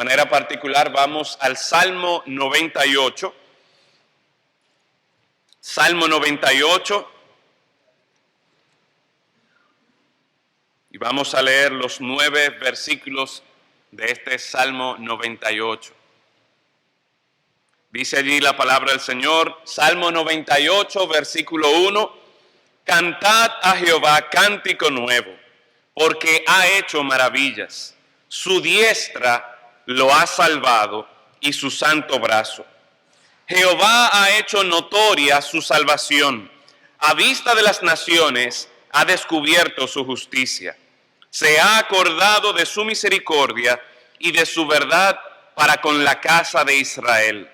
manera particular vamos al Salmo 98. Salmo 98. Y vamos a leer los 9 versículos de este Salmo 98. Dice allí la palabra del Señor, Salmo 98, versículo 1. Cantad a Jehová cántico nuevo, porque ha hecho maravillas. Su diestra lo ha salvado y su santo brazo. Jehová ha hecho notoria su salvación. A vista de las naciones ha descubierto su justicia. Se ha acordado de su misericordia y de su verdad para con la casa de Israel.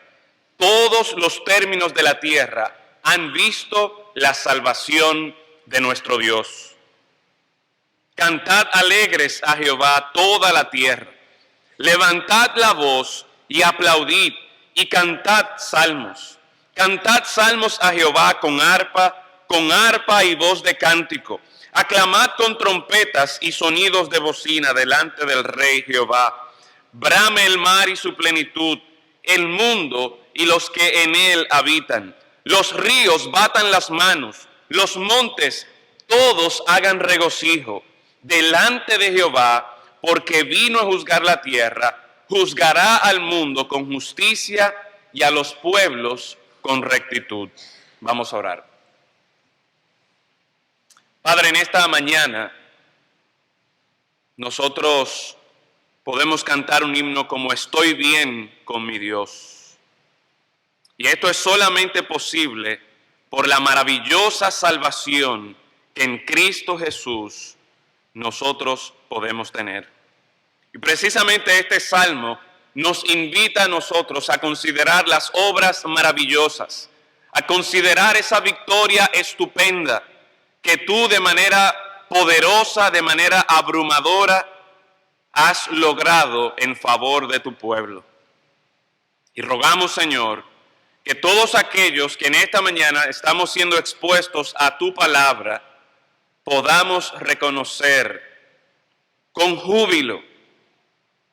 Todos los términos de la tierra han visto la salvación de nuestro Dios. Cantad alegres a Jehová toda la tierra. Levantad la voz y aplaudid y cantad salmos. Cantad salmos a Jehová con arpa y voz de cántico. Aclamad con trompetas y sonidos de bocina delante del Rey Jehová. Brame el mar y su plenitud, el mundo y los que en él habitan. Los ríos batan las manos, los montes todos hagan regocijo delante de Jehová, porque vino a juzgar la tierra, juzgará al mundo con justicia y a los pueblos con rectitud. Vamos a orar. Padre, en esta mañana nosotros podemos cantar un himno como Estoy bien con mi Dios. Y esto es solamente posible por la maravillosa salvación que en Cristo Jesús nosotros podemos tener. Y precisamente este salmo nos invita a nosotros a considerar las obras maravillosas, a considerar esa victoria estupenda que tú de manera poderosa, de manera abrumadora, has logrado en favor de tu pueblo. Y rogamos, Señor, que todos aquellos que en esta mañana estamos siendo expuestos a tu palabra, podamos reconocer con júbilo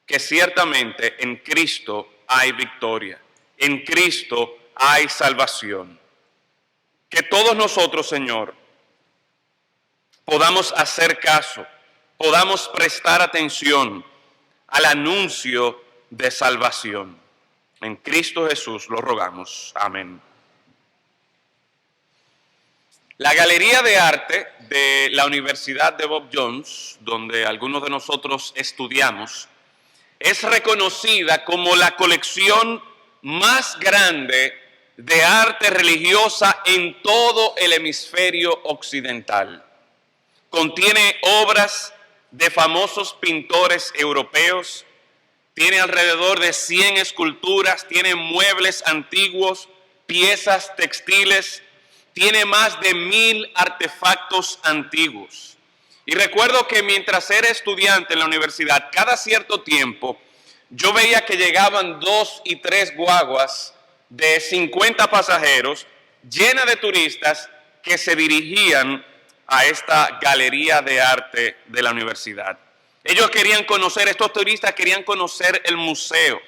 que ciertamente en Cristo hay victoria, en Cristo hay salvación. Que todos nosotros, Señor, podamos hacer caso, podamos prestar atención al anuncio de salvación. En Cristo Jesús lo rogamos. Amén. La Galería de Arte de la Universidad de Bob Jones, donde algunos de nosotros estudiamos, es reconocida como la colección más grande de arte religiosa en todo el hemisferio occidental. Contiene obras de famosos pintores europeos, tiene alrededor de 100 esculturas, tiene muebles antiguos, piezas textiles, tiene más de 1000 artefactos antiguos. Y recuerdo que mientras era estudiante en la universidad, cada cierto tiempo, yo veía que llegaban 2 y 3 guaguas de 50 pasajeros, llenas de turistas que se dirigían a esta galería de arte de la universidad. Ellos querían conocer, estos turistas querían conocer el museo,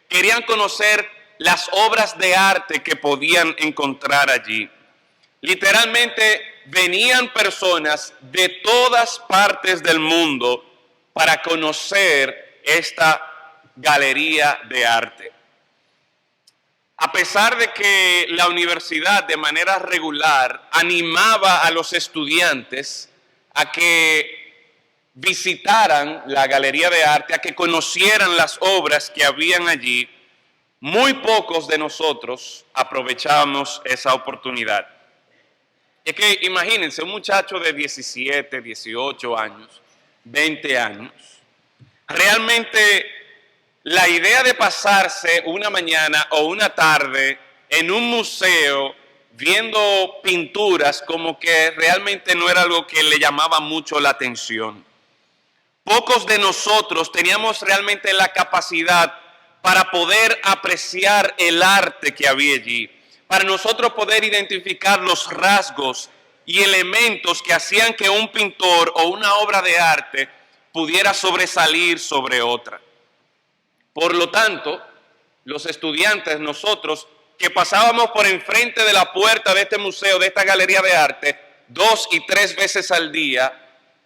querían conocer las obras de arte que podían encontrar allí. Literalmente venían personas de todas partes del mundo para conocer esta galería de arte. A pesar de que la universidad de manera regular animaba a los estudiantes a que visitaran la galería de arte, a que conocieran las obras que habían allí, muy pocos de nosotros aprovechamos esa oportunidad. Es que imagínense, un muchacho de 17, 18 años, 20 años, realmente la idea de pasarse una mañana o una tarde en un museo viendo pinturas como que realmente no era algo que le llamaba mucho la atención. Pocos de nosotros teníamos realmente la capacidad para poder apreciar el arte que había allí, para nosotros poder identificar los rasgos y elementos que hacían que un pintor o una obra de arte pudiera sobresalir sobre otra. Por lo tanto, los estudiantes, nosotros, que pasábamos por enfrente de la puerta de este museo, de esta galería de arte, 2 y 3 veces al día,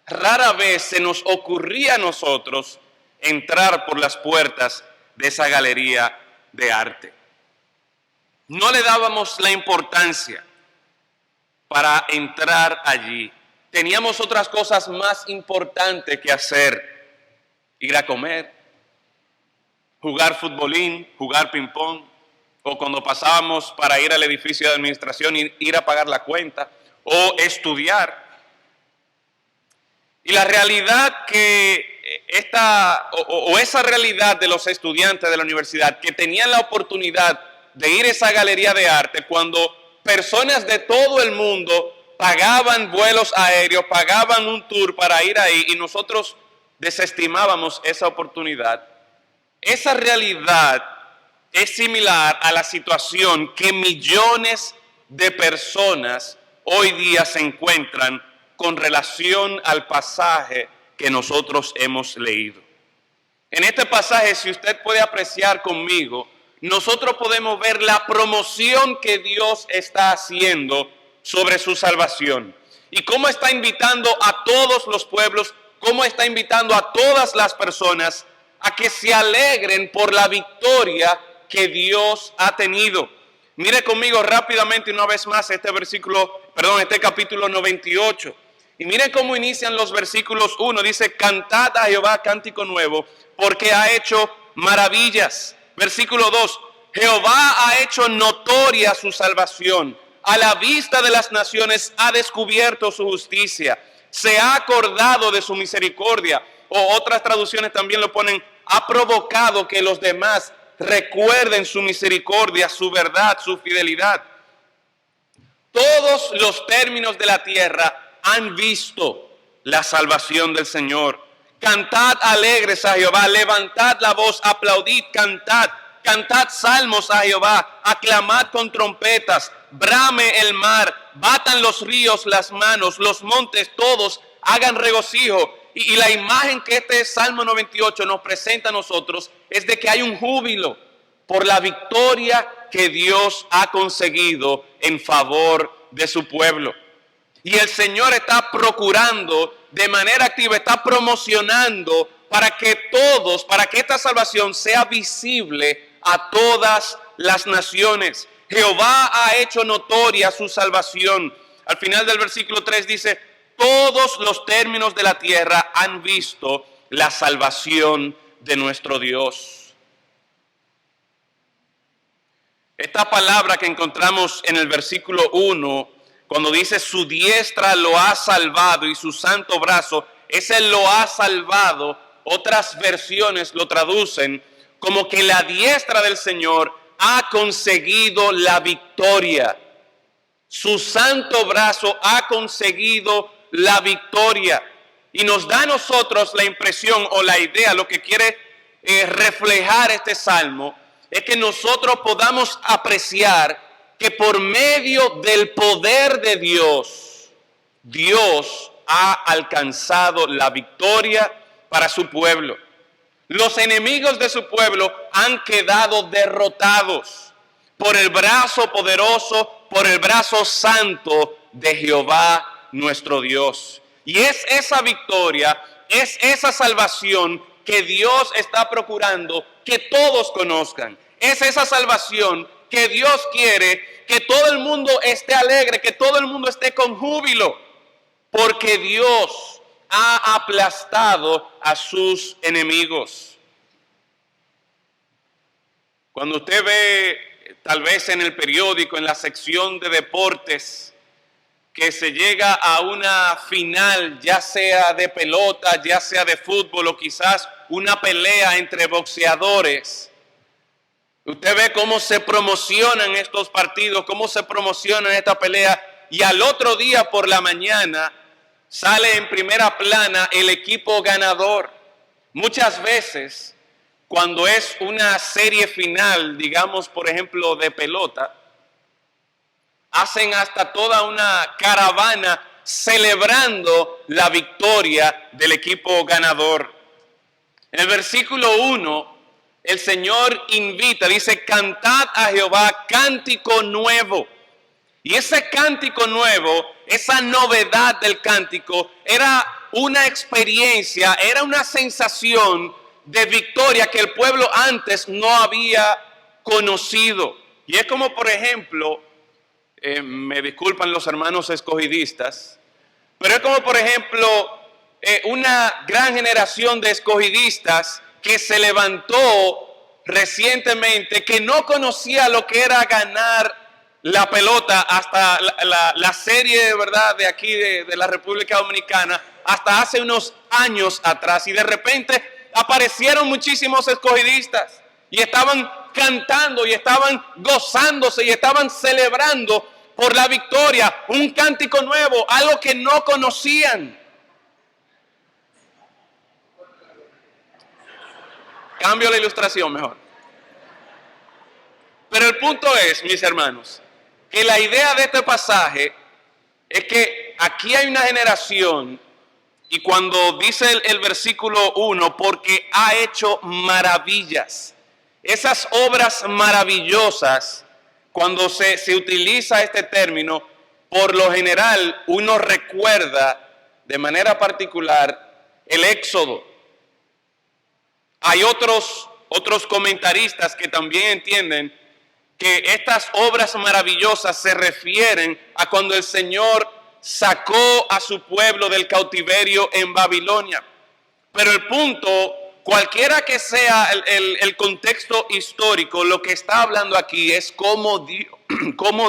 rara vez se nos ocurría a nosotros entrar por las puertas de esa galería de arte. No le dábamos la importancia para entrar allí. Teníamos otras cosas más importantes que hacer: ir a comer, jugar futbolín, jugar ping-pong, o cuando pasábamos para ir al edificio de administración, ir a pagar la cuenta, o estudiar. Y la realidad que esa realidad de los estudiantes de la universidad que tenían la oportunidad de ir a esa galería de arte cuando personas de todo el mundo pagaban vuelos aéreos, pagaban un tour para ir ahí y nosotros desestimábamos esa oportunidad. Esa realidad es similar a la situación que millones de personas hoy día se encuentran con relación al pasaje que nosotros hemos leído. En este pasaje, si usted puede apreciar conmigo, nosotros podemos ver la promoción que Dios está haciendo sobre su salvación y cómo está invitando a todos los pueblos, cómo está invitando a todas las personas a que se alegren por la victoria que Dios ha tenido. Mire conmigo rápidamente una vez más este capítulo 98. Y miren cómo inician los versículos 1. Dice: cantad a Jehová cántico nuevo, porque ha hecho maravillas. Versículo 2. Jehová ha hecho notoria su salvación. A la vista de las naciones ha descubierto su justicia. Se ha acordado de su misericordia. O otras traducciones también lo ponen: ha provocado que los demás recuerden su misericordia, su verdad, su fidelidad. Todos los términos de la tierra han visto la salvación del Señor. Cantad alegres a Jehová, levantad la voz, aplaudid, cantad salmos a Jehová, aclamad con trompetas, brame el mar, batan los ríos las manos, los montes todos hagan regocijo. Y la imagen que este Salmo 98 nos presenta a nosotros es de que hay un júbilo por la victoria que Dios ha conseguido en favor de su pueblo. Y el Señor está procurando de manera activa, está promocionando para que esta salvación sea visible a todas las naciones. Jehová ha hecho notoria su salvación. Al final del versículo 3 dice: todos los términos de la tierra han visto la salvación de nuestro Dios. Esta palabra que encontramos en el versículo 1, cuando dice su diestra lo ha salvado y su santo brazo, ese lo ha salvado, otras versiones lo traducen como que la diestra del Señor ha conseguido la victoria. Su santo brazo ha conseguido la victoria. Y nos da a nosotros la impresión o la idea, lo que quiere reflejar este salmo, es que nosotros podamos apreciar que por medio del poder de Dios, Dios ha alcanzado la victoria para su pueblo. Los enemigos de su pueblo han quedado derrotados por el brazo poderoso, por el brazo santo de Jehová nuestro Dios. Y es esa victoria, es esa salvación que Dios está procurando que todos conozcan. Es esa salvación que Dios quiere que todo el mundo esté alegre, que todo el mundo esté con júbilo, porque Dios ha aplastado a sus enemigos. Cuando usted ve, tal vez en el periódico, en la sección de deportes, que se llega a una final, ya sea de pelota, ya sea de fútbol o quizás una pelea entre boxeadores, usted ve cómo se promocionan estos partidos, cómo se promociona esta pelea, y al otro día por la mañana sale en primera plana el equipo ganador. Muchas veces, cuando es una serie final, digamos por ejemplo de pelota, hacen hasta toda una caravana celebrando la victoria del equipo ganador. En el versículo 1 el Señor invita, dice, cantad a Jehová cántico nuevo. Y ese cántico nuevo, esa novedad del cántico, era una experiencia, era una sensación de victoria que el pueblo antes no había conocido. Y es como, por ejemplo, me disculpan los hermanos escogidistas, pero es como, por ejemplo, una gran generación de escogidistas que se levantó recientemente, que no conocía lo que era ganar la pelota hasta la serie, ¿verdad?, de aquí de la República Dominicana, hasta hace unos años atrás. Y de repente aparecieron muchísimos escogidistas y estaban cantando y estaban gozándose y estaban celebrando por la victoria, un cántico nuevo, algo que no conocían. Cambio la ilustración mejor. Pero el punto es, mis hermanos, que la idea de este pasaje es que aquí hay una generación, y cuando dice el versículo 1, porque ha hecho maravillas. Esas obras maravillosas, cuando se utiliza este término, por lo general uno recuerda de manera particular el Éxodo. Hay otros comentaristas que también entienden que estas obras maravillosas se refieren a cuando el Señor sacó a su pueblo del cautiverio en Babilonia. Pero el punto, cualquiera que sea el contexto histórico, lo que está hablando aquí es cómo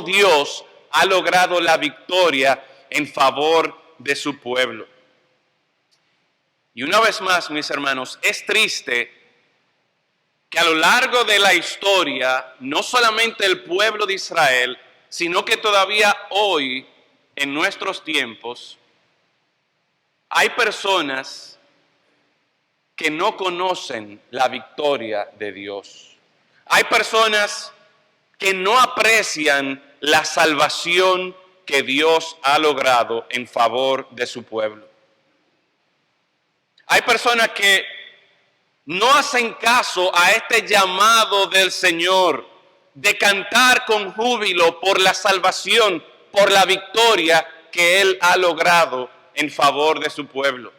Dios ha logrado la victoria en favor de su pueblo. Y una vez más, mis hermanos, es triste que a lo largo de la historia, no solamente el pueblo de Israel, sino que todavía hoy, en nuestros tiempos, hay personas que no conocen la victoria de Dios. Hay personas que no aprecian la salvación que Dios ha logrado en favor de su pueblo. Hay personas que no hacen caso a este llamado del Señor de cantar con júbilo por la salvación, por la victoria que Él ha logrado en favor de su pueblo.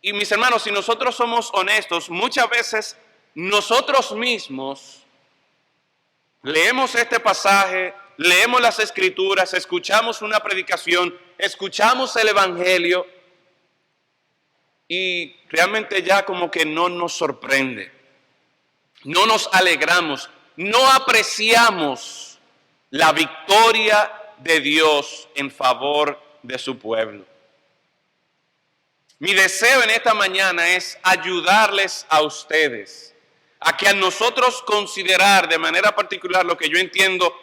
Y mis hermanos, si nosotros somos honestos, muchas veces nosotros mismos leemos este pasaje, leemos las Escrituras, escuchamos una predicación, escuchamos el Evangelio, y realmente ya como que no nos sorprende, no nos alegramos, no apreciamos la victoria de Dios en favor de su pueblo. Mi deseo en esta mañana es ayudarles a ustedes, a que a nosotros considerar de manera particular lo que yo entiendo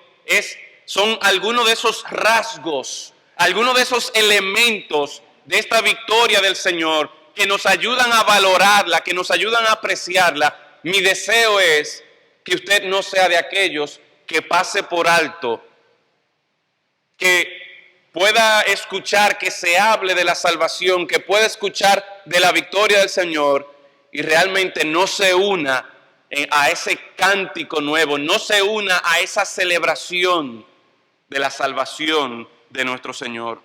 son algunos de esos rasgos, algunos de esos elementos de esta victoria del Señor que nos ayudan a valorarla, que nos ayudan a apreciarla. Mi deseo es que usted no sea de aquellos que pase por alto, que pueda escuchar que se hable de la salvación, que pueda escuchar de la victoria del Señor y realmente no se una a ese cántico nuevo, no se una a esa celebración de la salvación de nuestro Señor.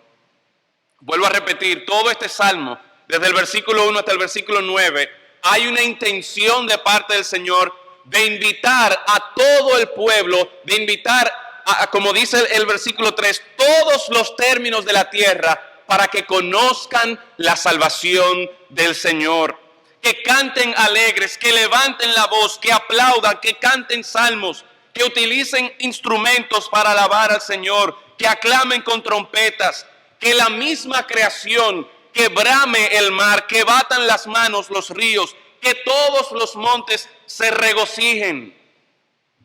Vuelvo a repetir, todo este salmo, desde el versículo 1 hasta el versículo 9, hay una intención de parte del Señor de invitar a todo el pueblo, de invitar a, como dice el versículo 3, todos los términos de la tierra para que conozcan la salvación del Señor. Que canten alegres, que levanten la voz, que aplaudan, que canten salmos, que utilicen instrumentos para alabar al Señor, que aclamen con trompetas, que la misma creación, que brame el mar, que batan las manos los ríos, que todos los montes se regocijen.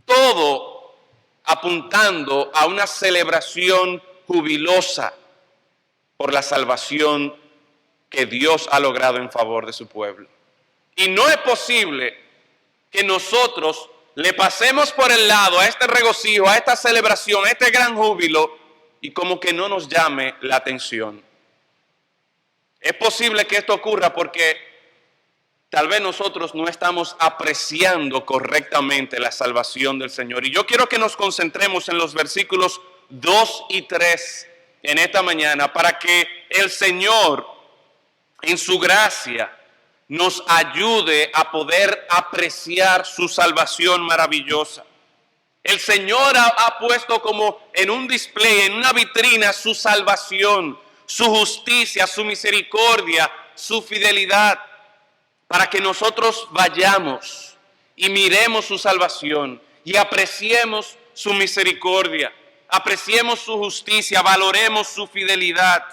Todo apuntando a una celebración jubilosa por la salvación que Dios ha logrado en favor de su pueblo. Y no es posible que nosotros le pasemos por el lado a este regocijo, a esta celebración, a este gran júbilo, y como que no nos llame la atención. Es posible que esto ocurra porque tal vez nosotros no estamos apreciando correctamente la salvación del Señor. Y yo quiero que nos concentremos en los versículos 2 y 3 en esta mañana para que el Señor, en su gracia, nos ayude a poder apreciar su salvación maravillosa. El Señor ha puesto como en un display, en una vitrina, su salvación, su justicia, su misericordia, su fidelidad, para que nosotros vayamos y miremos su salvación y apreciemos su misericordia, apreciemos su justicia, valoremos su fidelidad.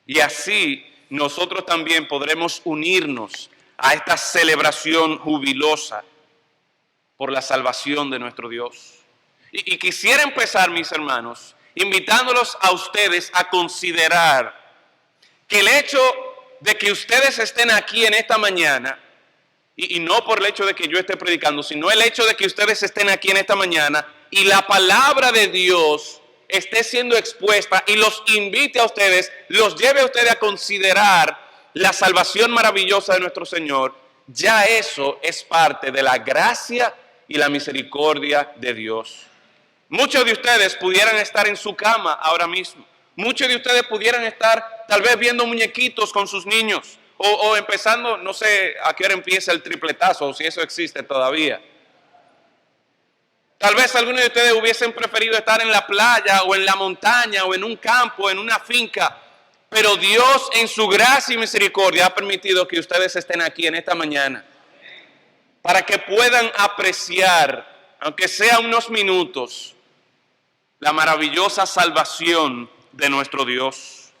Y así nosotros también podremos unirnos a esta celebración jubilosa por la salvación de nuestro Dios. Y quisiera empezar, mis hermanos, invitándolos a ustedes a considerar que el hecho de que ustedes estén aquí en esta mañana, y no por el hecho de que yo esté predicando, sino el hecho de que ustedes estén aquí en esta mañana y la palabra de Dios esté siendo expuesta y los invite a ustedes, los lleve a ustedes a considerar la salvación maravillosa de nuestro Señor, ya eso es parte de la gracia y la misericordia de Dios. Muchos de ustedes pudieran estar en su cama ahora mismo. Muchos de ustedes pudieran estar tal vez viendo muñequitos con sus niños o empezando, no sé a qué hora empieza el tripletazo o si eso existe todavía. Tal vez algunos de ustedes hubiesen preferido estar en la playa o en la montaña o en un campo, en una finca. Pero Dios en su gracia y misericordia ha permitido que ustedes estén aquí en esta mañana para que puedan apreciar, aunque sea unos minutos, la maravillosa salvación de nuestro Dios.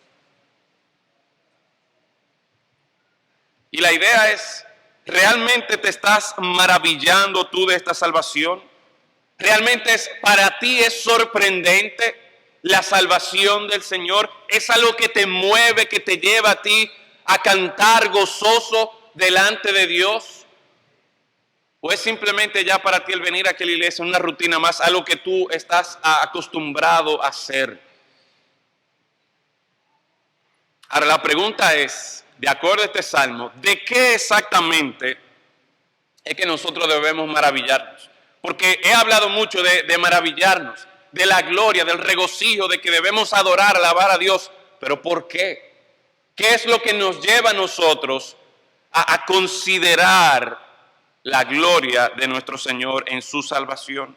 Y la idea es, ¿realmente te estás maravillando tú de esta salvación? ¿Realmente para ti es sorprendente la salvación del Señor? ¿Es algo que te mueve, que te lleva a ti a cantar gozoso delante de Dios? ¿O es simplemente ya para ti el venir aquí a la iglesia una rutina más, algo que tú estás acostumbrado a hacer? Ahora la pregunta es, de acuerdo a este salmo, ¿de qué exactamente es que nosotros debemos maravillarnos? Porque he hablado mucho de maravillarnos, de la gloria, del regocijo, de que debemos adorar, alabar a Dios. ¿Pero por qué? ¿Qué es lo que nos lleva a nosotros a considerar la gloria de nuestro Señor en su salvación?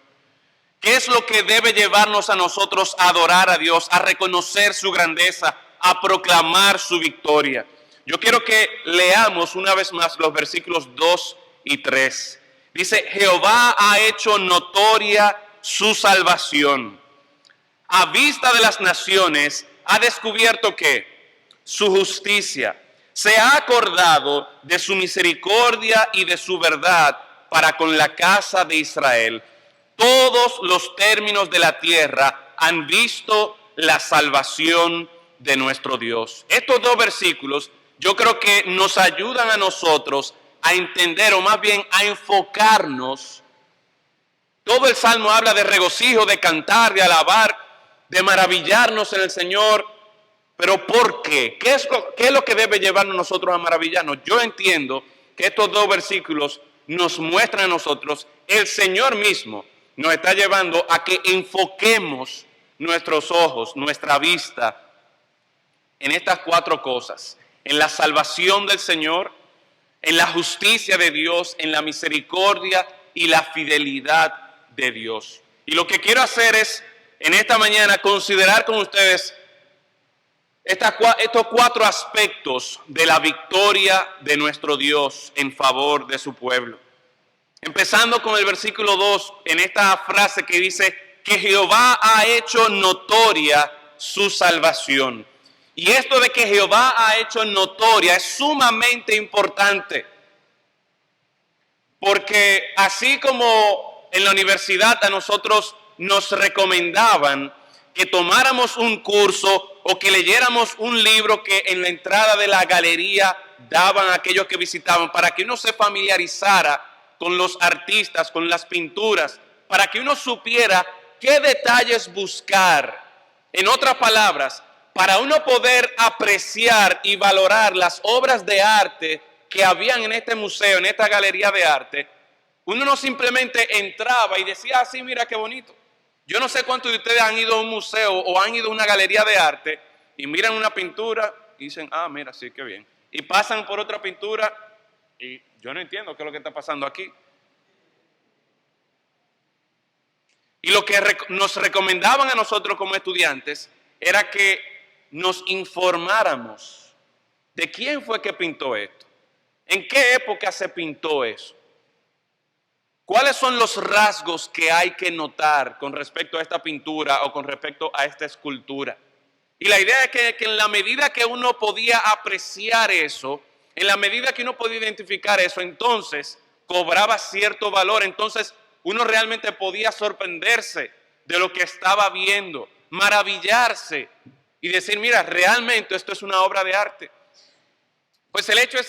¿Qué es lo que debe llevarnos a nosotros a adorar a Dios, a reconocer su grandeza, a proclamar su victoria? Yo quiero que leamos una vez más los versículos 2 y 3. Dice, Jehová ha hecho notoria su salvación. A vista de las naciones ha descubierto que su justicia. Se ha acordado de su misericordia y de su verdad para con la casa de Israel. Todos los términos de la tierra han visto la salvación de nuestro Dios. Estos dos versículos yo creo que nos ayudan a nosotros a entender, o más bien a enfocarnos. Todo el Salmo habla de regocijo, de cantar, de alabar, de maravillarnos en el Señor. Pero ¿por qué? ¿Qué es lo que debe llevarnos nosotros a maravillarnos? Yo entiendo que estos dos versículos nos muestran a nosotros, el Señor mismo nos está llevando a que enfoquemos nuestros ojos, nuestra vista en estas cuatro cosas: en la salvación del Señor, en la justicia de Dios, en la misericordia y la fidelidad de Dios. Y lo que quiero hacer es, en esta mañana, considerar con ustedes estos cuatro aspectos de la victoria de nuestro Dios en favor de su pueblo. Empezando con el versículo 2, en esta frase que dice que Jehová ha hecho notoria su salvación. Y esto de que Jehová ha hecho notoria es sumamente importante, porque así como en la universidad a nosotros nos recomendaban que tomáramos un curso o que leyéramos un libro que en la entrada de la galería daban a aquellos que visitaban, para que uno se familiarizara con los artistas, con las pinturas, para que uno supiera qué detalles buscar. En otras palabras, para uno poder apreciar y valorar las obras de arte que habían en este museo, en esta galería de arte, uno no simplemente entraba y decía, ah, sí, mira qué bonito. Yo no sé cuántos de ustedes han ido a un museo o han ido a una galería de arte y miran una pintura y dicen, ah, mira, sí, qué bien. Y pasan por otra pintura y yo no entiendo qué es lo que está pasando aquí. Y lo que nos recomendaban a nosotros como estudiantes era que nos informáramos de quién fue que pintó esto, en qué época se pintó eso, cuáles son los rasgos que hay que notar con respecto a esta pintura o con respecto a esta escultura. Y la idea es que en la medida que uno podía apreciar eso, en la medida que uno podía identificar eso, entonces cobraba cierto valor, entonces uno realmente podía sorprenderse de lo que estaba viendo, maravillarse y decir, mira, realmente esto es una obra de arte. Pues el hecho es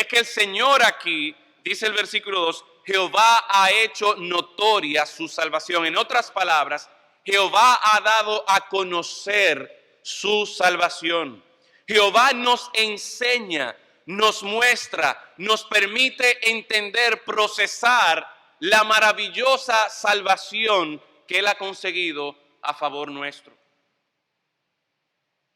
que el Señor aquí, dice el versículo 2, Jehová ha hecho notoria su salvación. En otras palabras, Jehová ha dado a conocer su salvación. Jehová nos enseña, nos muestra, nos permite entender, procesar la maravillosa salvación que Él ha conseguido a favor nuestro.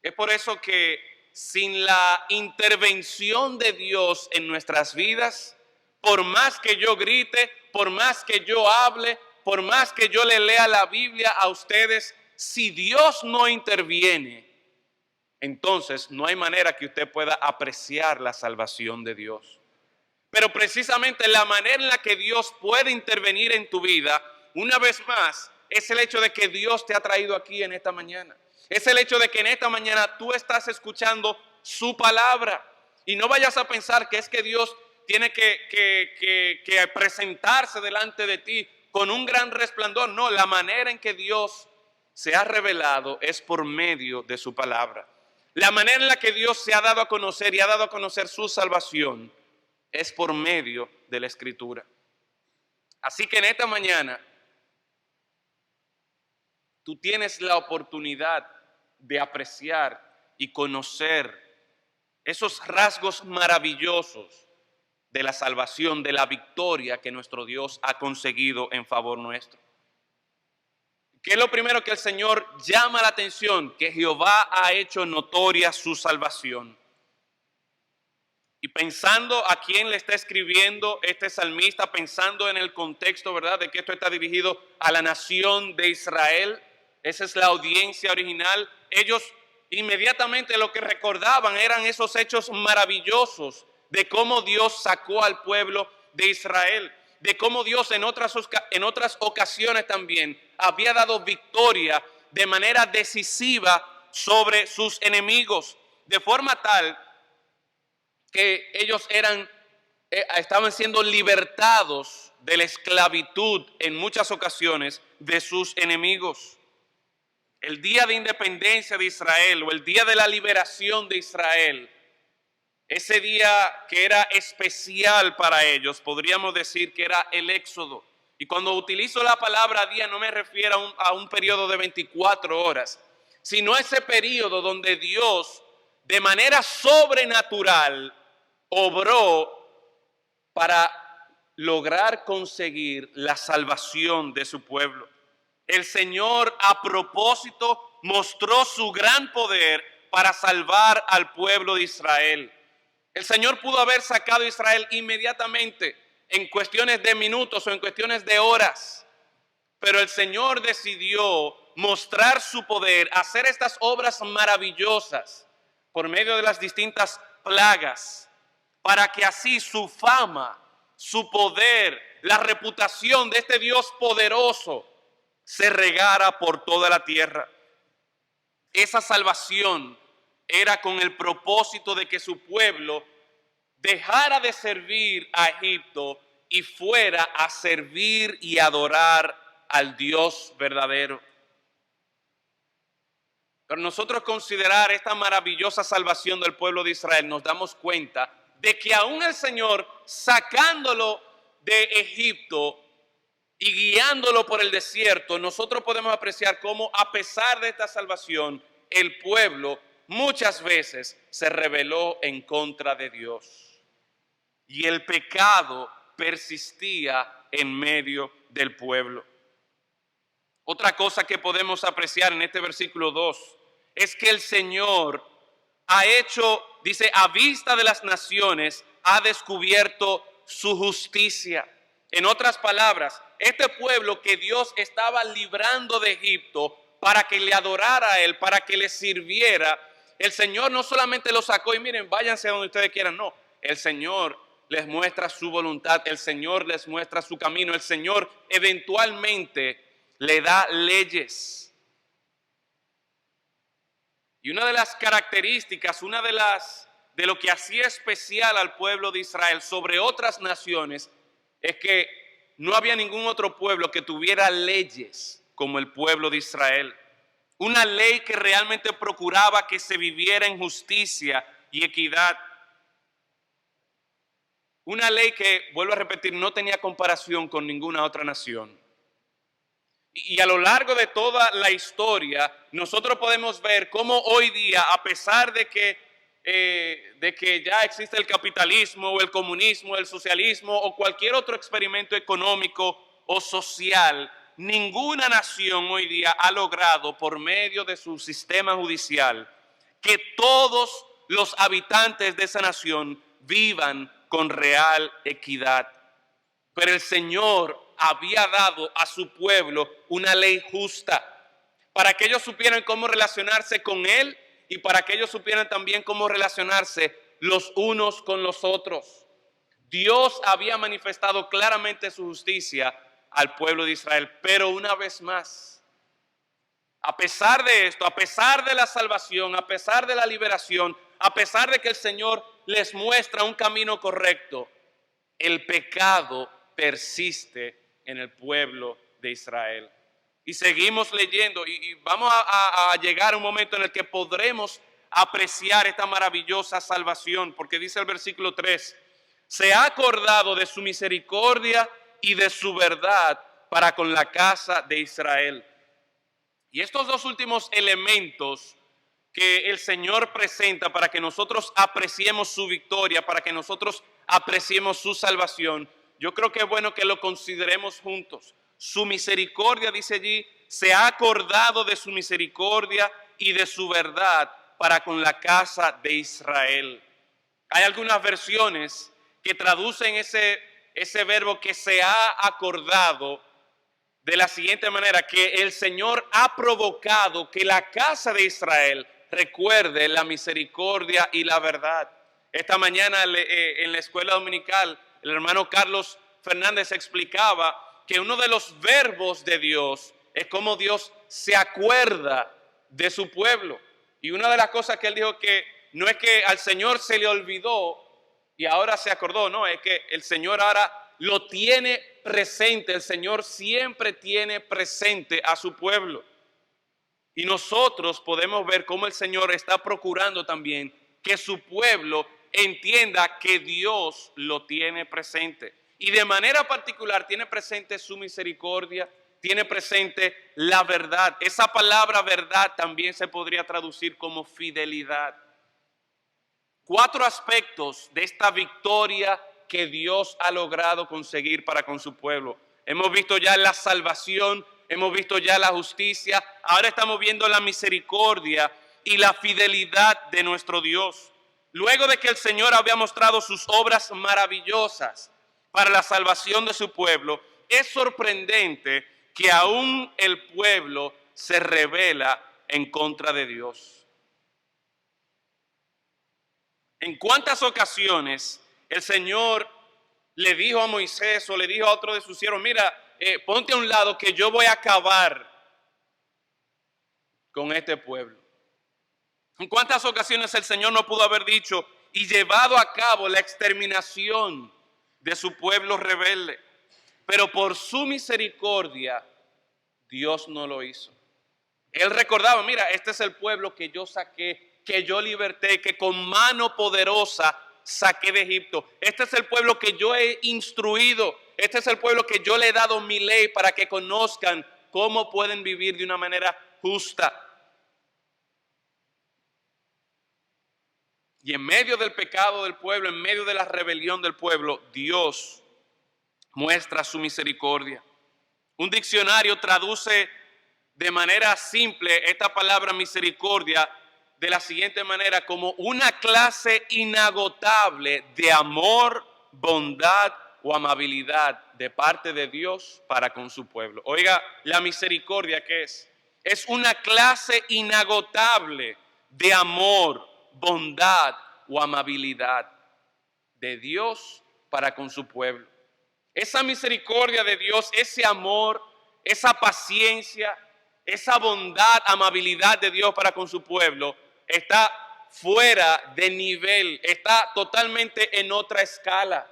Es por eso que sin la intervención de Dios en nuestras vidas, por más que yo grite, por más que yo hable, por más que yo le lea la Biblia a ustedes, si Dios no interviene, entonces no hay manera que usted pueda apreciar la salvación de Dios. Pero precisamente la manera en la que Dios puede intervenir en tu vida, una vez más, es el hecho de que Dios te ha traído aquí en esta mañana. Es el hecho de que en esta mañana tú estás escuchando su palabra. Y no vayas a pensar que es que Dios tiene que presentarse delante de ti con un gran resplandor. No, la manera en que Dios se ha revelado es por medio de su palabra. La manera en la que Dios se ha dado a conocer y ha dado a conocer su salvación es por medio de la Escritura. Así que en esta mañana tú tienes la oportunidad de apreciar y conocer esos rasgos maravillosos de la salvación, de la victoria que nuestro Dios ha conseguido en favor nuestro. ¿Qué es lo primero que el Señor llama la atención? Que Jehová ha hecho notoria su salvación. Y pensando a quién le está escribiendo este salmista, pensando en el contexto, ¿verdad?, de que esto está dirigido a la nación de Israel. Esa es la audiencia original. Ellos inmediatamente lo que recordaban eran esos hechos maravillosos de cómo Dios sacó al pueblo de Israel, de cómo Dios en otras ocasiones también había dado victoria de manera decisiva sobre sus enemigos, de forma tal que ellos estaban siendo libertados de la esclavitud en muchas ocasiones de sus enemigos. El día de independencia de Israel o el día de la liberación de Israel, ese día que era especial para ellos, podríamos decir que era el Éxodo. Y cuando utilizo la palabra día no me refiero a un periodo de 24 horas, sino ese periodo donde Dios de manera sobrenatural obró para lograr conseguir la salvación de su pueblo. El Señor a propósito mostró su gran poder para salvar al pueblo de Israel. El Señor pudo haber sacado a Israel inmediatamente en cuestiones de minutos o en cuestiones de horas, pero el Señor decidió mostrar su poder, hacer estas obras maravillosas por medio de las distintas plagas, para que así su fama, su poder, la reputación de este Dios poderoso se regara por toda la tierra. Esa salvación era con el propósito de que su pueblo dejara de servir a Egipto y fuera a servir y adorar al Dios verdadero. Pero nosotros considerar esta maravillosa salvación del pueblo de Israel, nos damos cuenta de que aún el Señor sacándolo de Egipto y guiándolo por el desierto, nosotros podemos apreciar cómo a pesar de esta salvación, el pueblo muchas veces se rebeló en contra de Dios. y el pecado persistía en medio del pueblo. Otra cosa que podemos apreciar en este versículo 2 es que el Señor ha hecho, dice, a vista de las naciones, ha descubierto su justicia. En otras palabras, este pueblo que Dios estaba librando de Egipto para que le adorara a Él, para que le sirviera, el Señor no solamente lo sacó y miren, váyanse a donde ustedes quieran, no. El Señor les muestra su voluntad, el Señor les muestra su camino, el Señor eventualmente le da leyes. Y una de las características, de lo que hacía especial al pueblo de Israel sobre otras naciones, es que no había ningún otro pueblo que tuviera leyes como el pueblo de Israel. Una ley que realmente procuraba que se viviera en justicia y equidad. Una ley que, vuelvo a repetir, no tenía comparación con ninguna otra nación. Y a lo largo de toda la historia, nosotros podemos ver cómo hoy día, a pesar de que ya existe el capitalismo o el comunismo, el socialismo o cualquier otro experimento económico o social, ninguna nación hoy día ha logrado, por medio de su sistema judicial, que todos los habitantes de esa nación vivan con real equidad. Pero el Señor había dado a su pueblo una ley justa para que ellos supieran cómo relacionarse con Él y para que ellos supieran también cómo relacionarse los unos con los otros. Dios había manifestado claramente su justicia al pueblo de Israel, pero una vez más, a pesar de esto, a pesar de la salvación, a pesar de la liberación, a pesar de que el Señor les muestra un camino correcto, el pecado persiste en el pueblo de Israel. Y seguimos leyendo y vamos a llegar a un momento en el que podremos apreciar esta maravillosa salvación, porque dice el versículo 3, se ha acordado de su misericordia y de su verdad para con la casa de Israel. Y estos dos últimos elementos que el Señor presenta para que nosotros apreciemos su victoria, para que nosotros apreciemos su salvación, yo creo que es bueno que lo consideremos juntos. Su misericordia, dice allí, se ha acordado de su misericordia y de su verdad para con la casa de Israel. Hay algunas versiones que traducen ese verbo que se ha acordado de la siguiente manera, que el Señor ha provocado que la casa de Israel recuerde la misericordia y la verdad. Esta mañana en la escuela dominical, el hermano Carlos Fernández explicaba que uno de los verbos de Dios es cómo Dios se acuerda de su pueblo. Y una de las cosas que él dijo que no es que al Señor se le olvidó y ahora se acordó, no, es que el Señor ahora lo tiene presente, el Señor siempre tiene presente a su pueblo. Y nosotros podemos ver cómo el Señor está procurando también que su pueblo entienda que Dios lo tiene presente. Y de manera particular tiene presente su misericordia, tiene presente la verdad. Esa palabra verdad también se podría traducir como fidelidad. 4 aspectos de esta victoria que Dios ha logrado conseguir para con su pueblo. Hemos visto ya la salvación, hemos visto ya la justicia, ahora estamos viendo la misericordia y la fidelidad de nuestro Dios. Luego de que el Señor había mostrado sus obras maravillosas para la salvación de su pueblo, es sorprendente que aún el pueblo se rebela en contra de Dios. ¿En cuántas ocasiones el Señor le dijo a Moisés o le dijo a otro de sus siervos, mira, ponte a un lado que yo voy a acabar con este pueblo? ¿En cuántas ocasiones el Señor no pudo haber dicho y llevado a cabo la exterminación de su pueblo rebelde? Pero por su misericordia, Dios no lo hizo. Él recordaba, mira, este es el pueblo que yo saqué, que yo liberté, que con mano poderosa saqué de Egipto. Este es el pueblo que yo he instruido. Este es el pueblo que yo le he dado mi ley para que conozcan cómo pueden vivir de una manera justa. Y en medio del pecado del pueblo, en medio de la rebelión del pueblo, Dios muestra su misericordia. Un diccionario traduce de manera simple esta palabra misericordia de la siguiente manera: como una clase inagotable de amor, bondad o amabilidad de parte de Dios para con su pueblo. Oiga, la misericordia, ¿qué es? Es una clase inagotable de amor, bondad o amabilidad de Dios para con su pueblo. Esa misericordia de Dios, ese amor, esa paciencia, esa bondad, amabilidad de Dios para con su pueblo está fuera de nivel, está totalmente en otra escala.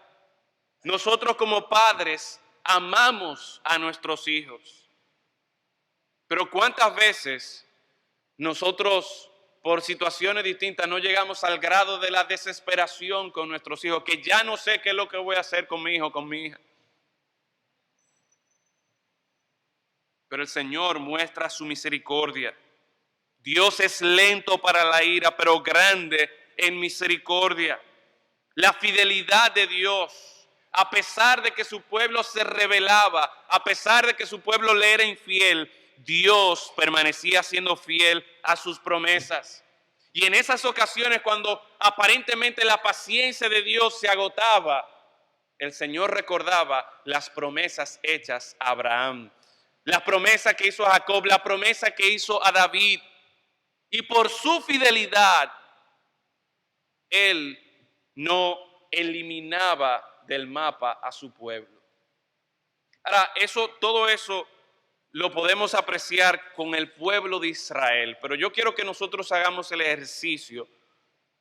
Nosotros como padres amamos a nuestros hijos, pero ¿cuántas veces nosotros por situaciones distintas no llegamos al grado de la desesperación con nuestros hijos, que ya no sé qué es lo que voy a hacer con mi hijo o con mi hija? Pero el Señor muestra su misericordia. Dios es lento para la ira, pero grande en misericordia. La fidelidad de Dios, a pesar de que su pueblo se rebelaba, a pesar de que su pueblo le era infiel, Dios permanecía siendo fiel a sus promesas. Y en esas ocasiones, cuando aparentemente la paciencia de Dios se agotaba, el Señor recordaba las promesas hechas a Abraham, la promesa que hizo a Jacob, la promesa que hizo a David. Y por su fidelidad, Él no eliminaba del mapa a su pueblo. Ahora, todo eso lo podemos apreciar con el pueblo de Israel, pero yo quiero que nosotros hagamos el ejercicio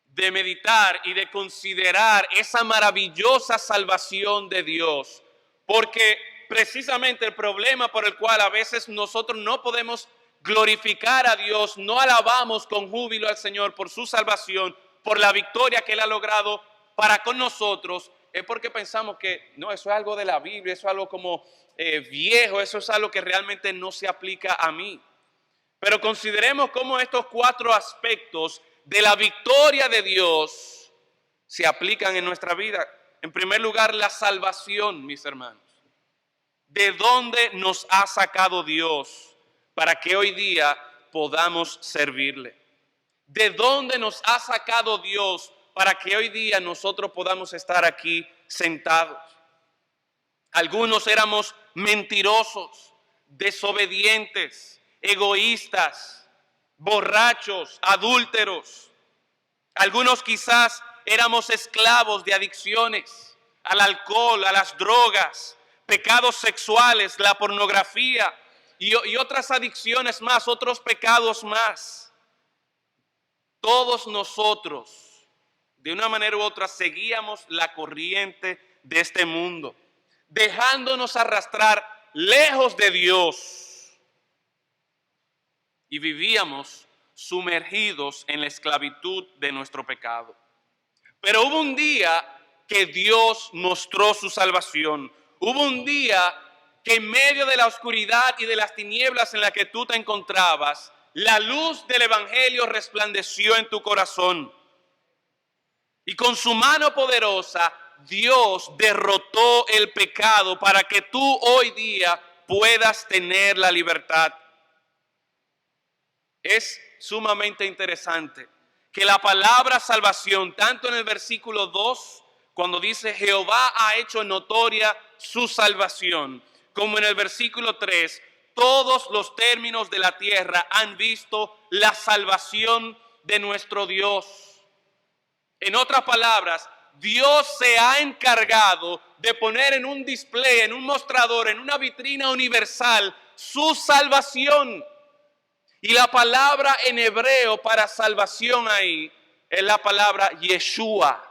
de meditar y de considerar esa maravillosa salvación de Dios, porque precisamente el problema por el cual a veces nosotros no podemos glorificar a Dios, no alabamos con júbilo al Señor por su salvación, por la victoria que Él ha logrado para con nosotros, es porque pensamos que no, eso es algo de la Biblia, eso es algo como viejo, eso es algo que realmente no se aplica a mí. Pero consideremos cómo estos 4 aspectos de la victoria de Dios se aplican en nuestra vida. En primer lugar, la salvación, mis hermanos. ¿De dónde nos ha sacado Dios para que hoy día podamos servirle? ¿De dónde nos ha sacado Dios para que hoy día nosotros podamos estar aquí sentados? Algunos éramos mentirosos, desobedientes, egoístas, borrachos, adúlteros. Algunos quizás éramos esclavos de adicciones al alcohol, a las drogas, pecados sexuales, la pornografía y otras adicciones más, otros pecados más. Todos nosotros, de una manera u otra, seguíamos la corriente de este mundo, dejándonos arrastrar lejos de Dios, y vivíamos sumergidos en la esclavitud de nuestro pecado. Pero hubo un día que Dios mostró su salvación. Hubo un día que en medio de la oscuridad y de las tinieblas en las que tú te encontrabas, la luz del Evangelio resplandeció en tu corazón. Y con su mano poderosa, Dios derrotó el pecado para que tú hoy día puedas tener la libertad. Es sumamente interesante que la palabra salvación, tanto en el versículo 2, cuando dice Jehová ha hecho notoria su salvación, como en el versículo 3, todos los términos de la tierra han visto la salvación de nuestro Dios. En otras palabras, Dios se ha encargado de poner en un display, en un mostrador, en una vitrina universal, su salvación. Y la palabra en hebreo para salvación ahí es la palabra Yeshua,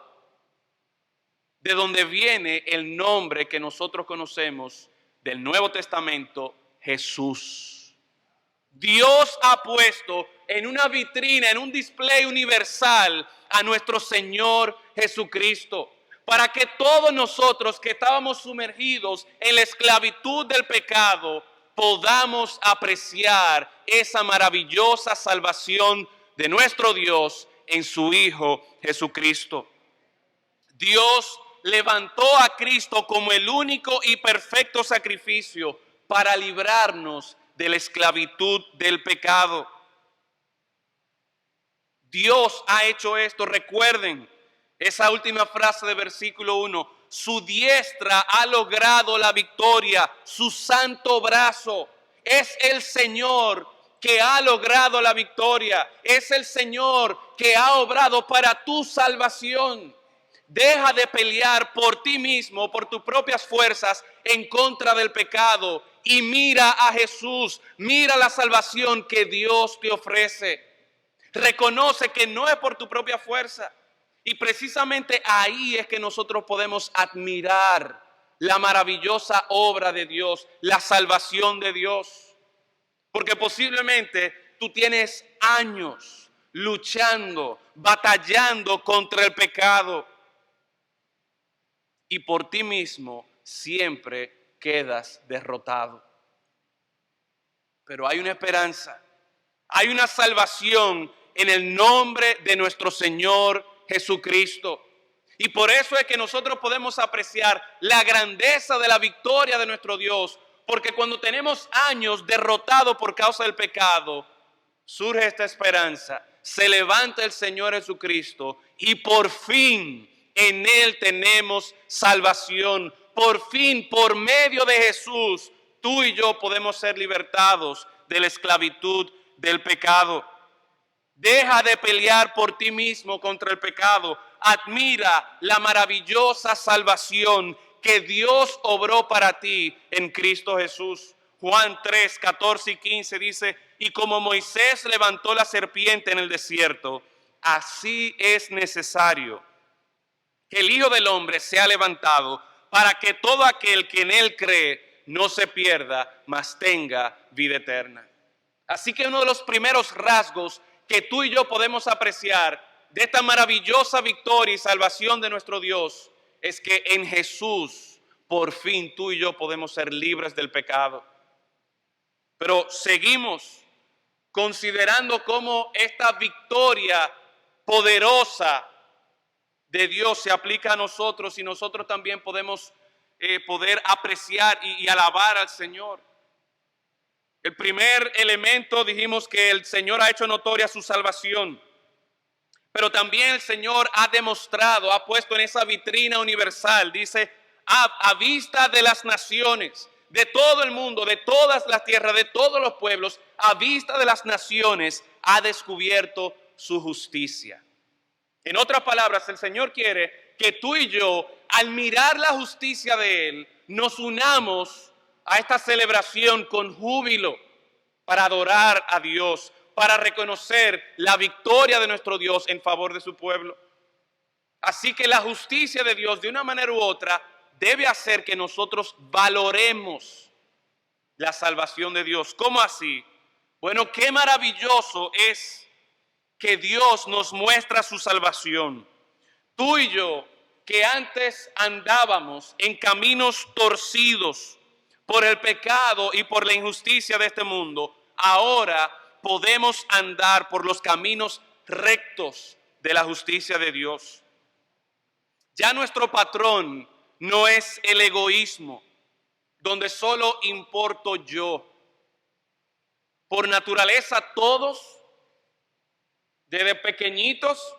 de donde viene el nombre que nosotros conocemos del Nuevo Testamento, Jesús. Dios ha puesto en una vitrina, en un display universal a nuestro Señor Jesucristo, para que todos nosotros que estábamos sumergidos en la esclavitud del pecado podamos apreciar esa maravillosa salvación de nuestro Dios en su Hijo Jesucristo. Dios levantó a Cristo como el único y perfecto sacrificio para librarnos de la esclavitud del pecado. Dios ha hecho esto. Recuerden esa última frase de versículo 1. Su diestra ha logrado la victoria, su santo brazo. Es el Señor que ha logrado la victoria. Es el Señor que ha obrado para tu salvación. Deja de pelear por ti mismo, por tus propias fuerzas, en contra del pecado. Y mira a Jesús, mira la salvación que Dios te ofrece. Reconoce que no es por tu propia fuerza. Y precisamente ahí es que nosotros podemos admirar la maravillosa obra de Dios, la salvación de Dios. Porque posiblemente tú tienes años luchando, batallando contra el pecado. Y por ti mismo siempre quedas derrotado. Pero hay una esperanza, hay una salvación en el nombre de nuestro Señor Jesucristo. Y por eso es que nosotros podemos apreciar la grandeza de la victoria de nuestro Dios. Porque cuando tenemos años derrotados por causa del pecado, surge esta esperanza. Se levanta el Señor Jesucristo y por fin en Él tenemos salvación. Por fin, por medio de Jesús, tú y yo podemos ser libertados de la esclavitud del pecado. Deja de pelear por ti mismo contra el pecado. Admira la maravillosa salvación que Dios obró para ti en Cristo Jesús. Juan 3, 14 y 15 dice: y como Moisés levantó la serpiente en el desierto, así es necesario que el Hijo del Hombre sea levantado, para que todo aquel que en Él cree no se pierda, mas tenga vida eterna. Así que uno de los primeros rasgos que tú y yo podemos apreciar de esta maravillosa victoria y salvación de nuestro Dios es que en Jesús por fin tú y yo podemos ser libres del pecado. Pero seguimos considerando cómo esta victoria poderosa de Dios se aplica a nosotros y nosotros también podemos poder apreciar y alabar al Señor. El primer elemento, dijimos que el Señor ha hecho notoria su salvación, pero también el Señor ha demostrado, ha puesto en esa vitrina universal, dice, a vista de las naciones, de todo el mundo, de todas las tierras, de todos los pueblos, a vista de las naciones, ha descubierto su justicia. En otras palabras, el Señor quiere que tú y yo, al mirar la justicia de Él, nos unamos a esta celebración con júbilo para adorar a Dios, para reconocer la victoria de nuestro Dios en favor de su pueblo. Así que la justicia de Dios, de una manera u otra, debe hacer que nosotros valoremos la salvación de Dios. ¿Cómo así? Bueno, qué maravilloso es que Dios nos muestra su salvación. Tú y yo, que antes andábamos en caminos torcidos por el pecado y por la injusticia de este mundo, ahora podemos andar por los caminos rectos de la justicia de Dios. Ya nuestro patrón no es el egoísmo, donde solo importo yo. Por naturaleza todos, desde pequeñitos,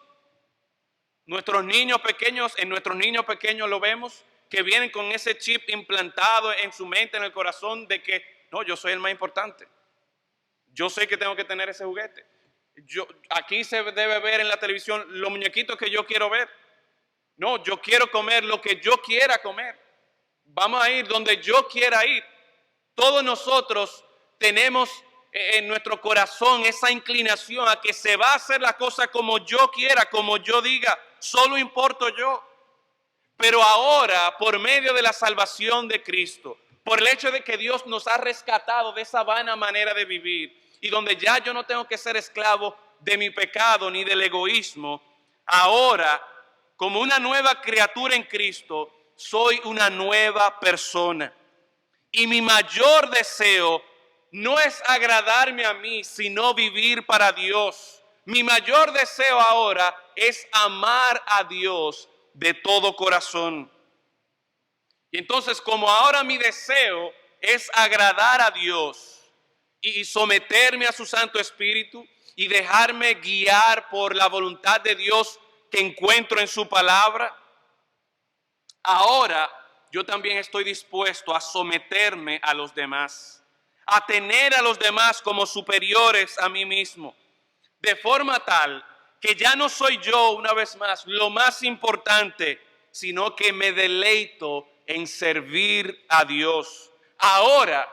nuestros niños pequeños, en nuestros niños pequeños lo vemos, que vienen con ese chip implantado en su mente, en el corazón, de que no, yo soy el más importante. Yo sé que tengo que tener ese juguete. Aquí se debe ver en la televisión los muñequitos que yo quiero ver. No, yo quiero comer lo que yo quiera comer. Vamos a ir donde yo quiera ir. Todos nosotros tenemos en nuestro corazón esa inclinación a que se va a hacer la cosa como yo quiera, como yo diga. Solo importo yo. Pero ahora, por medio de la salvación de Cristo, por el hecho de que Dios nos ha rescatado de esa vana manera de vivir, y donde ya yo no tengo que ser esclavo de mi pecado ni del egoísmo, ahora, como una nueva criatura en Cristo, soy una nueva persona. Y mi mayor deseo no es agradarme a mí, sino vivir para Dios. Mi mayor deseo ahora es amar a Dios de todo corazón. Y entonces, como ahora mi deseo es agradar a Dios y someterme a su Santo Espíritu y dejarme guiar por la voluntad de Dios que encuentro en su palabra, ahora yo también estoy dispuesto a someterme a los demás, a tener a los demás como superiores a mí mismo, de forma tal que ya no soy yo, una vez más, lo más importante, sino que me deleito en servir a Dios. Ahora,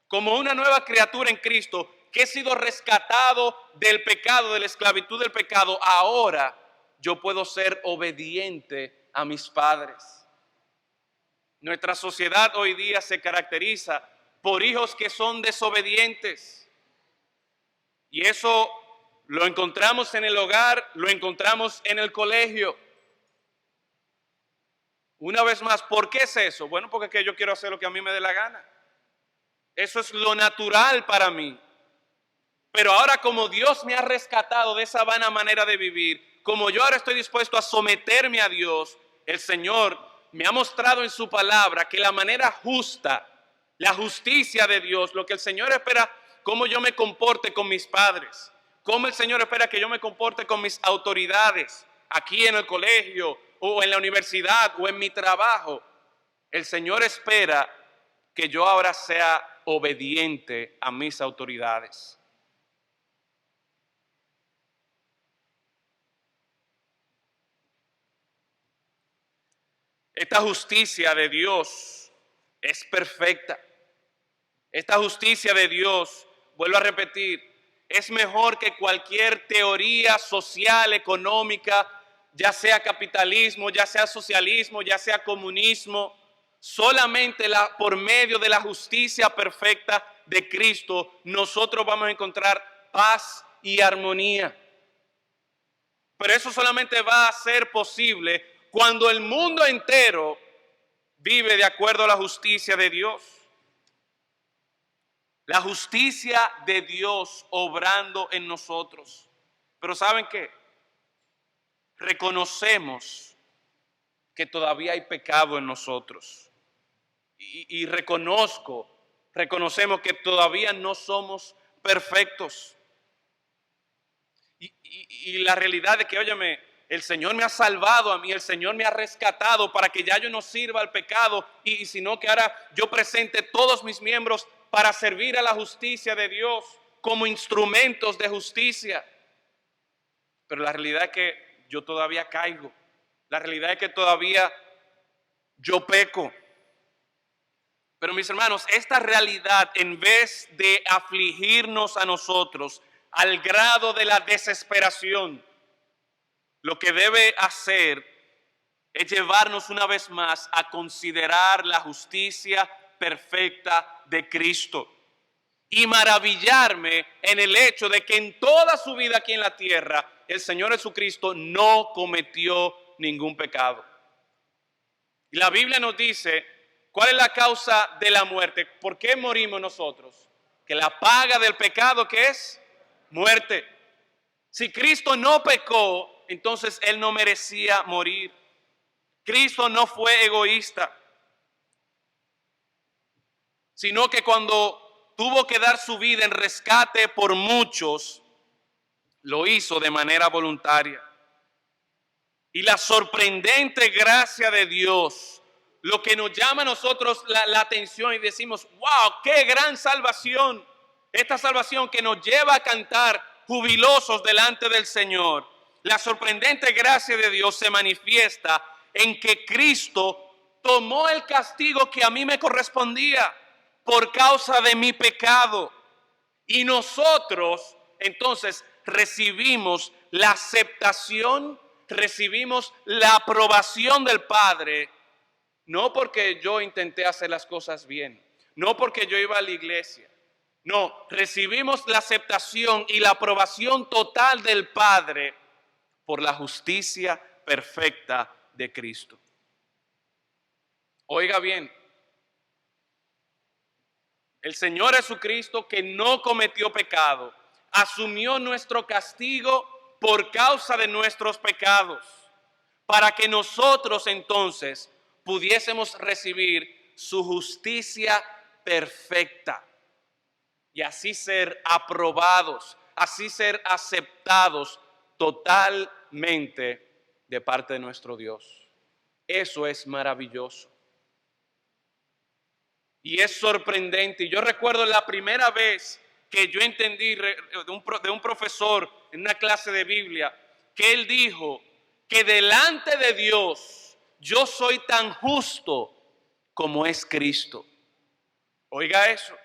como una nueva criatura en Cristo, que he sido rescatado del pecado, de la esclavitud del pecado, ahora yo puedo ser obediente a mis padres. Nuestra sociedad hoy día se caracteriza por hijos que son desobedientes. Y eso lo encontramos en el hogar, lo encontramos en el colegio. Una vez más, ¿por qué es eso? Bueno, porque es que yo quiero hacer lo que a mí me dé la gana. Eso es lo natural para mí. Pero ahora, como Dios me ha rescatado de esa vana manera de vivir, como yo ahora estoy dispuesto a someterme a Dios, el Señor me ha mostrado en su palabra que la manera justa, la justicia de Dios, lo que el Señor espera, cómo yo me comporte con mis padres, cómo el Señor espera que yo me comporte con mis autoridades, aquí en el colegio o en la universidad o en mi trabajo. El Señor espera que yo ahora sea obediente a mis autoridades. Esta justicia de Dios es perfecta. Esta justicia de Dios, vuelvo a repetir, es mejor que cualquier teoría social, económica, ya sea capitalismo, ya sea socialismo, ya sea comunismo. Solamente por medio de la justicia perfecta de Cristo, nosotros vamos a encontrar paz y armonía. Pero eso solamente va a ser posible cuando el mundo entero vive de acuerdo a la justicia de Dios. La justicia de Dios obrando en nosotros. Pero ¿saben qué? Reconocemos que todavía hay pecado en nosotros. Y reconocemos que todavía no somos perfectos. Y la realidad es que, óyeme, el Señor me ha salvado a mí, el Señor me ha rescatado para que ya yo no sirva al pecado, sino que ahora yo presente todos mis miembros para servir a la justicia de Dios como instrumentos de justicia. Pero la realidad es que yo todavía caigo. La realidad es que todavía yo peco. Pero mis hermanos, esta realidad, en vez de afligirnos a nosotros al grado de la desesperación, lo que debe hacer es llevarnos una vez más a considerar la justicia perfecta de Cristo y maravillarme en el hecho de que en toda su vida aquí en la tierra el Señor Jesucristo no cometió ningún pecado. Y la Biblia nos dice, ¿cuál es la causa de la muerte? ¿Por qué morimos nosotros? Que la paga del pecado, ¿qué es? Muerte. Si Cristo no pecó, entonces Él no merecía morir. Cristo no fue egoísta, sino que cuando tuvo que dar su vida en rescate por muchos, lo hizo de manera voluntaria. Y la sorprendente gracia de Dios, lo que nos llama a nosotros la atención y decimos, wow, qué gran salvación. Esta salvación que nos lleva a cantar jubilosos delante del Señor. La sorprendente gracia de Dios se manifiesta en que Cristo tomó el castigo que a mí me correspondía por causa de mi pecado. Y nosotros entonces recibimos la aceptación, recibimos la aprobación del Padre, no porque yo intenté hacer las cosas bien, no porque yo iba a la iglesia. No, recibimos la aceptación y la aprobación total del Padre por la justicia perfecta de Cristo. Oiga bien, el Señor Jesucristo, que no cometió pecado, asumió nuestro castigo por causa de nuestros pecados, para que nosotros entonces pudiésemos recibir su justicia perfecta y así ser aprobados, así ser aceptados totalmente de parte de nuestro Dios. Eso es maravilloso. Y es sorprendente. Y yo recuerdo la primera vez que yo entendí de un profesor en una clase de Biblia, que él dijo que delante de Dios yo soy tan justo como es Cristo. Oiga eso.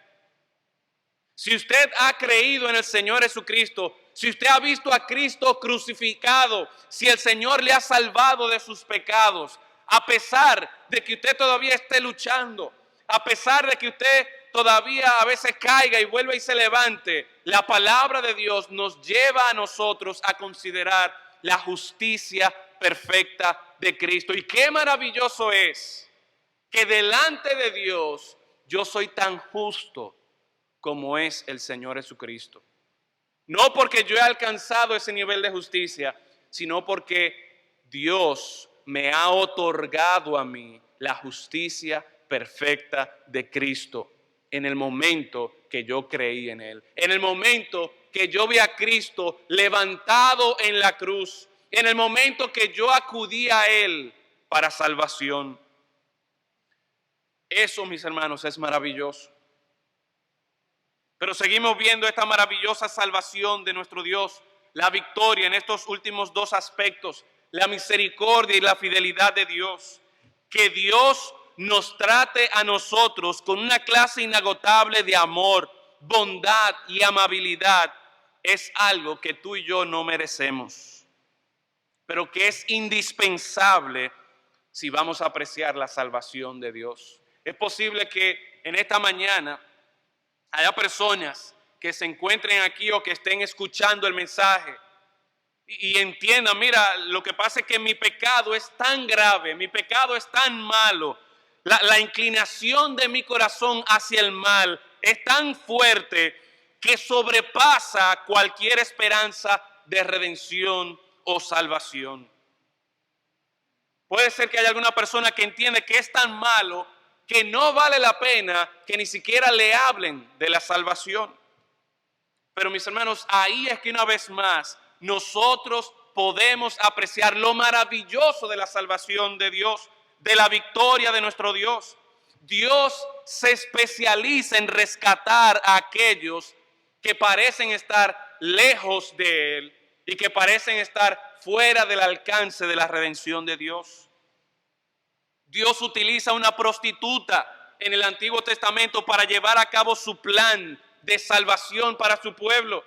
Si usted ha creído en el Señor Jesucristo, si usted ha visto a Cristo crucificado, si el Señor le ha salvado de sus pecados, a pesar de que usted todavía esté luchando, a pesar de que usted todavía a veces caiga y vuelva y se levante, la palabra de Dios nos lleva a nosotros a considerar la justicia perfecta de Cristo. Y qué maravilloso es que delante de Dios yo soy tan justo como es el Señor Jesucristo. No porque yo he alcanzado ese nivel de justicia, sino porque Dios me ha otorgado a mí la justicia perfecta de Cristo en el momento que yo creí en Él, en el momento que yo vi a Cristo levantado en la cruz, en el momento que yo acudí a Él para salvación. Eso, mis hermanos, es maravilloso. Pero seguimos viendo esta maravillosa salvación de nuestro Dios, la victoria en estos últimos dos aspectos, la misericordia y la fidelidad de Dios. Que Dios nos trate a nosotros con una clase inagotable de amor, bondad y amabilidad es algo que tú y yo no merecemos, pero que es indispensable si vamos a apreciar la salvación de Dios. Es posible que en esta mañana haya personas que se encuentren aquí o que estén escuchando el mensaje y entiendan, mira, lo que pasa es que mi pecado es tan grave, mi pecado es tan malo, la inclinación de mi corazón hacia el mal es tan fuerte que sobrepasa cualquier esperanza de redención o salvación. Puede ser que haya alguna persona que entiende que es tan malo que no vale la pena que ni siquiera le hablen de la salvación. Pero mis hermanos, ahí es que una vez más nosotros podemos apreciar lo maravilloso de la salvación de Dios, de la victoria de nuestro Dios. Dios se especializa en rescatar a aquellos que parecen estar lejos de Él y que parecen estar fuera del alcance de la redención de Dios. Dios utiliza una prostituta en el Antiguo Testamento para llevar a cabo su plan de salvación para su pueblo.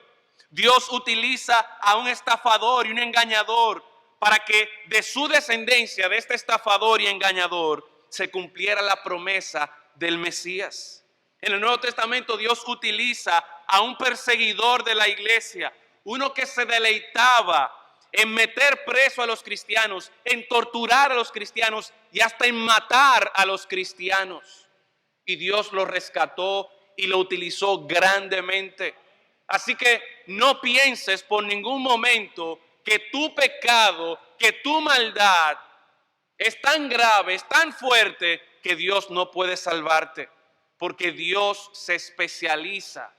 Dios utiliza a un estafador y un engañador para que de su descendencia, de este estafador y engañador, se cumpliera la promesa del Mesías. En el Nuevo Testamento Dios utiliza a un perseguidor de la iglesia, uno que se deleitaba en meter preso a los cristianos, en torturar a los cristianos y hasta en matar a los cristianos. Y Dios lo rescató y lo utilizó grandemente. Así que no pienses por ningún momento que tu pecado, que tu maldad es tan grave, es tan fuerte que Dios no puede salvarte. Porque Dios se especializa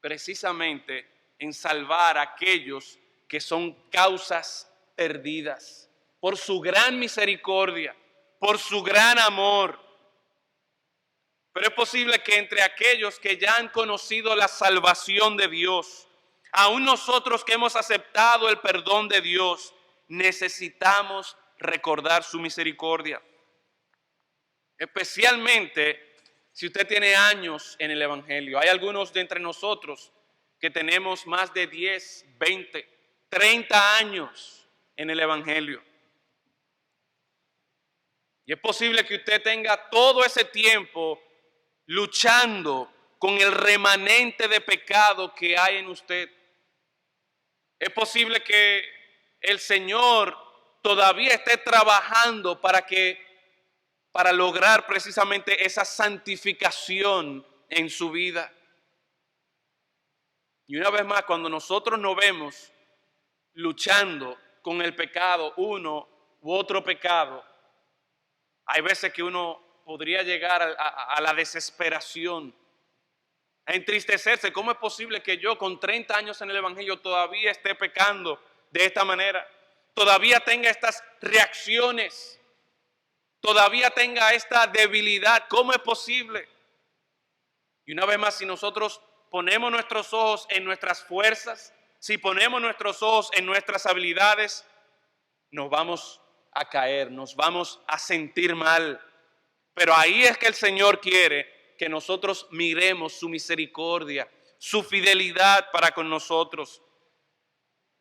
precisamente en salvar a aquellos que son causas perdidas, por su gran misericordia, por su gran amor. Pero es posible que entre aquellos que ya han conocido la salvación de Dios, aún nosotros que hemos aceptado el perdón de Dios, necesitamos recordar su misericordia. Especialmente si usted tiene años en el Evangelio. Hay algunos de entre nosotros que tenemos más de 10, 20, 30 años en el Evangelio. Y es posible que usted tenga todo ese tiempo luchando con el remanente de pecado que hay en usted. Es posible que el Señor todavía esté trabajando para lograr precisamente esa santificación en su vida. Y una vez más, cuando nosotros nos vemos luchando con el pecado, uno u otro pecado, hay veces que uno podría llegar a la desesperación, a entristecerse. ¿Cómo es posible que yo con 30 años en el Evangelio todavía esté pecando de esta manera? Todavía tenga estas reacciones, todavía tenga esta debilidad. ¿Cómo es posible? Y una vez más, si nosotros ponemos nuestros ojos en nuestras fuerzas, si ponemos nuestros ojos en nuestras habilidades, nos vamos a caer, nos vamos a sentir mal. Pero ahí es que el Señor quiere que nosotros miremos su misericordia, su fidelidad para con nosotros.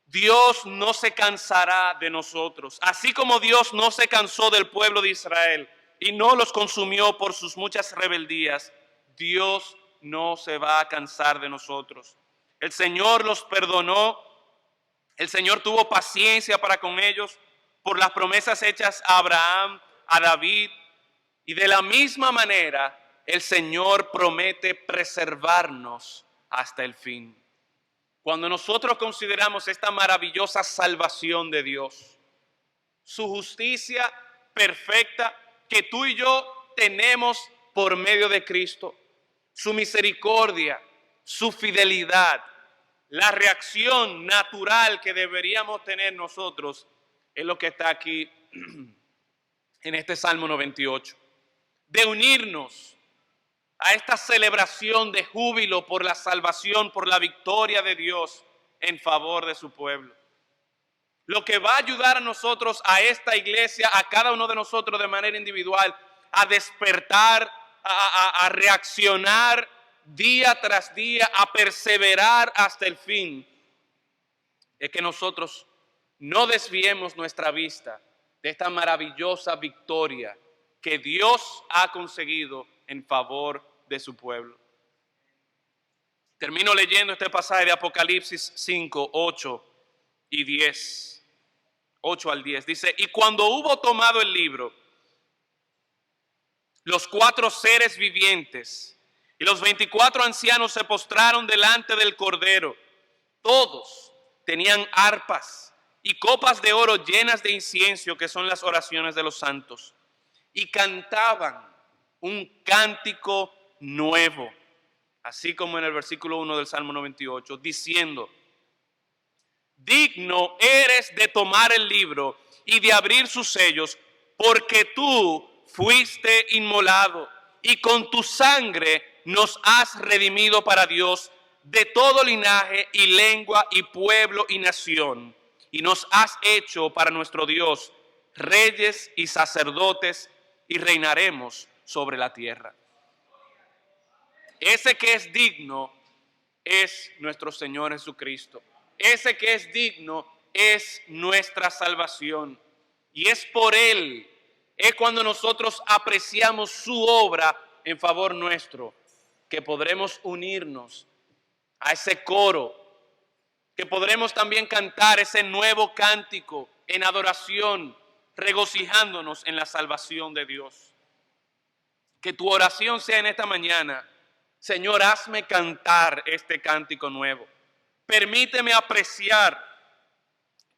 Dios no se cansará de nosotros, así como Dios no se cansó del pueblo de Israel y no los consumió por sus muchas rebeldías. Dios no se va a cansar de nosotros. El Señor los perdonó, el Señor tuvo paciencia para con ellos por las promesas hechas a Abraham, a David, y de la misma manera el Señor promete preservarnos hasta el fin. Cuando nosotros consideramos esta maravillosa salvación de Dios, su justicia perfecta que tú y yo tenemos por medio de Cristo, su misericordia, su fidelidad, la reacción natural que deberíamos tener nosotros es lo que está aquí en este Salmo 98. De unirnos a esta celebración de júbilo por la salvación, por la victoria de Dios en favor de su pueblo. Lo que va a ayudar a nosotros, a esta iglesia, a cada uno de nosotros de manera individual, a despertar, a reaccionar día tras día, a perseverar hasta el fin, es que nosotros no desviemos nuestra vista de esta maravillosa victoria que Dios ha conseguido en favor de su pueblo. Termino leyendo este pasaje de Apocalipsis 5, 8 y 10. 8 al 10. Dice, y cuando hubo tomado el libro, los 4 seres vivientes y los 24 ancianos se postraron delante del Cordero. Todos tenían arpas y copas de oro llenas de incienso, que son las oraciones de los santos, y cantaban un cántico nuevo, así como en el versículo 1 del Salmo 98, diciendo, digno eres de tomar el libro y de abrir sus sellos, porque tú fuiste inmolado y con tu sangre nos has redimido para Dios de todo linaje y lengua y pueblo y nación, y nos has hecho para nuestro Dios reyes y sacerdotes, y reinaremos sobre la tierra. Ese que es digno es nuestro Señor Jesucristo. Ese que es digno es nuestra salvación. Y es por Él, es cuando nosotros apreciamos su obra en favor nuestro, que podremos unirnos a ese coro, que podremos también cantar ese nuevo cántico en adoración, regocijándonos en la salvación de Dios. Que tu oración sea en esta mañana, Señor, hazme cantar este cántico nuevo. Permíteme apreciar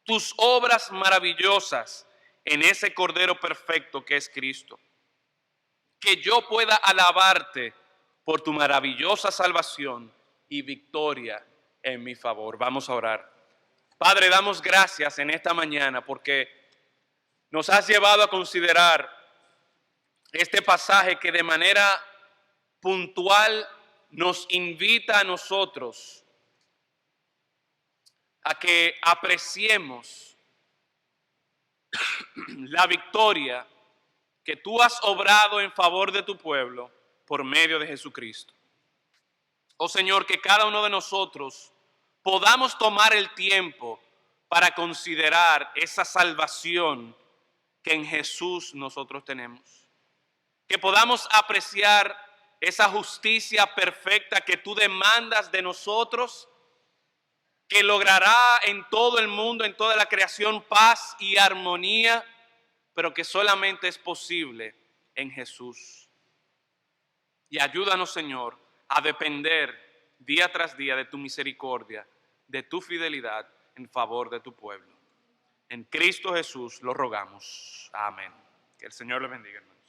tus obras maravillosas en ese Cordero perfecto que es Cristo. Que yo pueda alabarte por tu maravillosa salvación y victoria en mi favor. Vamos a orar. Padre, damos gracias en esta mañana porque nos has llevado a considerar este pasaje que de manera puntual nos invita a nosotros a que apreciemos la victoria que tú has obrado en favor de tu pueblo por medio de Jesucristo. Oh Señor, que cada uno de nosotros podamos tomar el tiempo para considerar esa salvación que en Jesús nosotros tenemos. Que podamos apreciar esa justicia perfecta que tú demandas de nosotros, que logrará en todo el mundo, en toda la creación, paz y armonía, pero que solamente es posible en Jesús. Y ayúdanos, Señor, a depender día tras día de tu misericordia, de tu fidelidad en favor de tu pueblo. En Cristo Jesús lo rogamos. Amén. Que el Señor le bendiga, hermano.